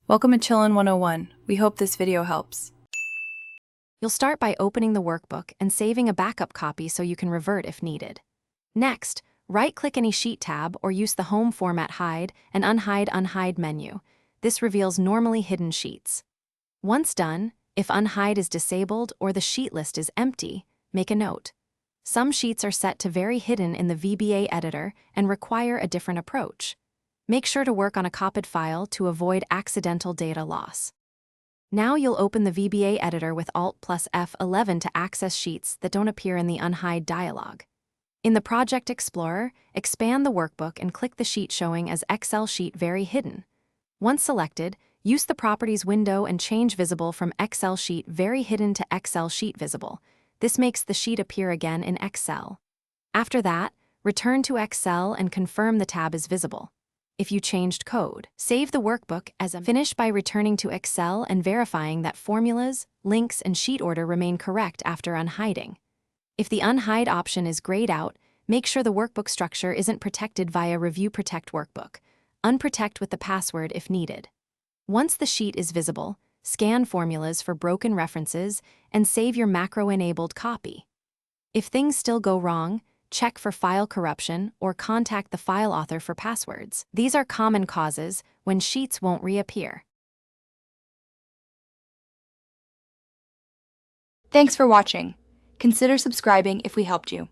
Welcome to Chillin' 101. We hope this video helps. You'll start by opening the workbook and saving a backup copy so you can revert if needed. Next, right-click any sheet tab or use the Home Format Hide and Unhide menu. This reveals normally hidden sheets. Once done, if Unhide is disabled or the sheet list is empty, make a note. Some sheets are set to very hidden in the VBA editor and require a different approach. Make sure to work on a copied file to avoid accidental data loss. Now you'll open the VBA editor with Alt plus F11 to access sheets that don't appear in the Unhide dialog. In the Project Explorer, expand the workbook and click the sheet showing as Excel sheet very hidden. Once selected, use the Properties window and change Visible from Excel sheet very hidden to Excel sheet visible. This makes the sheet appear again in Excel. After that, return to Excel and confirm the tab is visible. If you changed code, save the workbook as a finish by returning to Excel and verifying that formulas, links, and sheet order remain correct after unhiding. If the Unhide option is grayed out, make sure the workbook structure isn't protected via Review Protect Workbook. Unprotect with the password if needed. Once the sheet is visible, scan formulas for broken references and save your macro-enabled copy. If things still go wrong, check for file corruption or contact the file author for passwords. These are common causes when sheets won't reappear. Thanks for watching. Consider subscribing if we helped you.